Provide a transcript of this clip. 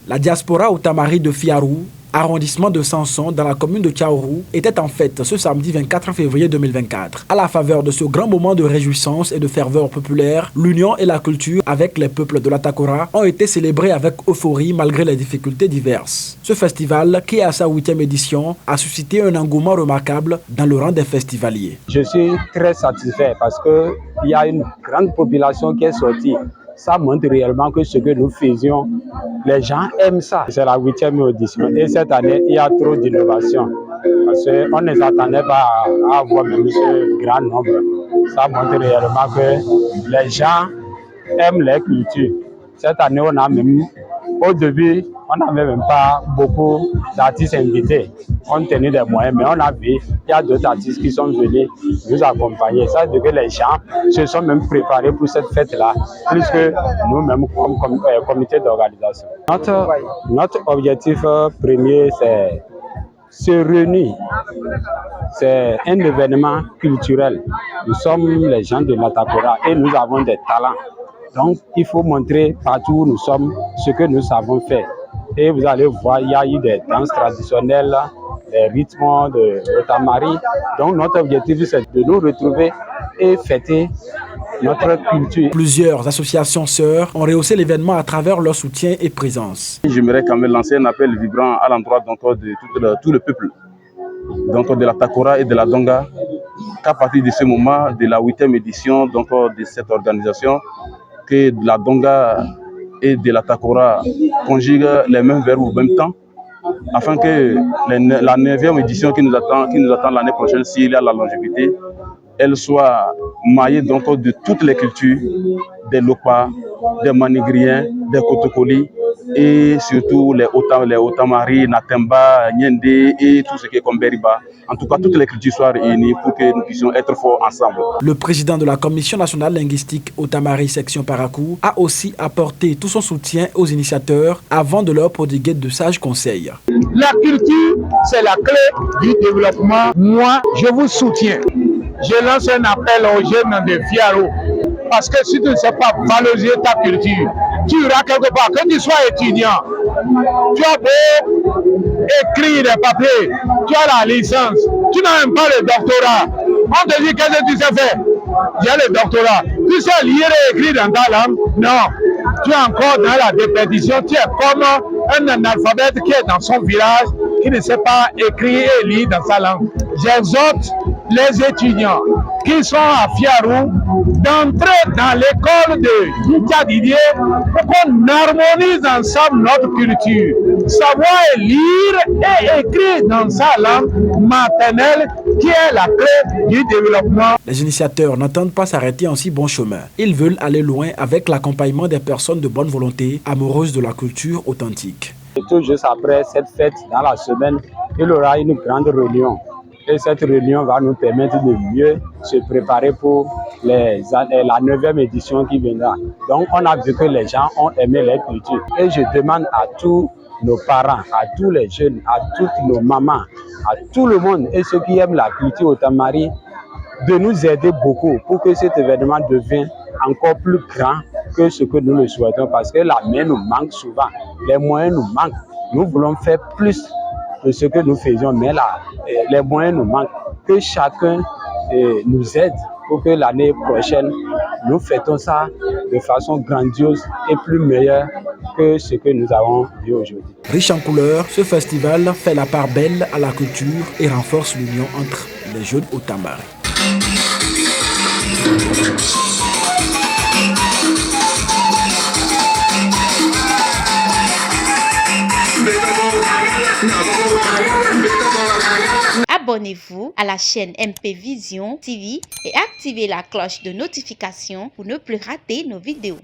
La diaspora Otamari de Fiarou, arrondissement de Samson, dans la commune de Kaourou, était en fête ce samedi 24 février 2024. À la faveur de ce grand moment de réjouissance et de ferveur populaire, l'union et la culture avec les peuples de la Takora ont été célébrés avec euphorie malgré les difficultés diverses. Ce festival, qui est à sa 8e édition, a suscité un engouement remarquable dans le rang des festivaliers. Je suis très satisfait parce qu'il y a une grande population qui est sortie. Ça montre réellement que ce que nous faisions, les gens aiment ça. C'est la 8e édition et cette année, il y a trop d'innovation. Parce qu'on ne s'attendait pas à avoir même ce grand nombre. Ça montre réellement que les gens aiment les cultures. Cette année, on a même, au début, on n'avait même pas beaucoup d'artistes invités, compte tenu des moyens, mais on a vu qu'il y a d'autres artistes qui sont venus nous accompagner. Ça veut dire que les gens se sont même préparés pour cette fête-là, plus que nous-mêmes comme comité d'organisation. Notre objectif premier, c'est se réunir. C'est un événement culturel. Nous sommes les gens de la Takora et nous avons des talents. Donc, il faut montrer partout où nous sommes ce que nous savons faire. Et vous allez voir, il y a eu des danses traditionnelles, des rythmes de Otamari. Donc, notre objectif, c'est de nous retrouver et fêter notre culture. Plusieurs associations sœurs ont rehaussé l'événement à travers leur soutien et présence. J'aimerais quand même lancer un appel vibrant à l'endroit de tout le peuple, donc de la Takora et de la Donga, qu'à partir de ce moment, de la 8e édition de cette organisation, que la Donga et de la Takora conjuguent les mêmes verbes au même temps, afin que la 9e édition qui nous attend l'année prochaine, s'il y a la longévité, elle soit maillée donc de toutes les cultures, des Lopa, des Manigriens, des Kotokoli et surtout les Otamari, Natemba, Nyende et tout ce qui est comme Beriba. En tout cas, toutes les cultures soient réunies pour que nous puissions être forts ensemble. Le président de la Commission nationale linguistique Otamari section Parakou a aussi apporté tout son soutien aux initiateurs avant de leur prodiguer de sages conseils. La culture, c'est la clé du développement. Moi, je vous soutiens. Je lance un appel aux jeunes de Fiarou. Parce que si tu ne sais pas valoriser ta culture, tu iras quelque part, que tu sois étudiant, tu as beau écrire des papiers, tu as la licence, tu n'as même pas le doctorat. On te dit qu'est-ce que tu sais faire? J'ai le doctorat. Tu sais lire et écrire dans ta langue? Non. Tu es encore dans la déperdition, tu es comme un analphabète qui est dans son village, qui ne sait pas écrire et lire dans sa langue. J'exhorte les étudiants qui sont à Fiarou d'entrer dans l'école de Nitia Didier pour qu'on harmonise ensemble notre culture. Savoir lire et écrire dans sa langue maternelle qui est la clé du développement. Les initiateurs n'entendent pas s'arrêter en si bon chemin. Ils veulent aller loin avec l'accompagnement des personnes de bonne volonté, amoureuses de la culture authentique. Et tout juste après cette fête, dans la semaine, il y aura une grande réunion. Et cette réunion va nous permettre de mieux se préparer pour la 9e édition qui viendra. Donc on a vu que les gens ont aimé les cultures. Et je demande à tous nos parents, à tous les jeunes, à toutes nos mamans, à tout le monde et ceux qui aiment la culture Otamari, de nous aider beaucoup pour que cet événement devienne encore plus grand que ce que nous le souhaitons. Parce que la main nous manque souvent, les moyens nous manquent. Nous voulons faire plus de ce que nous faisions, mais là, les moyens nous manquent. Que chacun nous aide pour que l'année prochaine, nous fêtons ça de façon grandiose et plus meilleure que ce que nous avons vu aujourd'hui. Riche en couleurs, ce festival fait la part belle à la culture et renforce l'union entre les jeunes Otamari. Abonnez-vous à la chaîne MP Vision TV et activez la cloche de notification pour ne plus rater nos vidéos.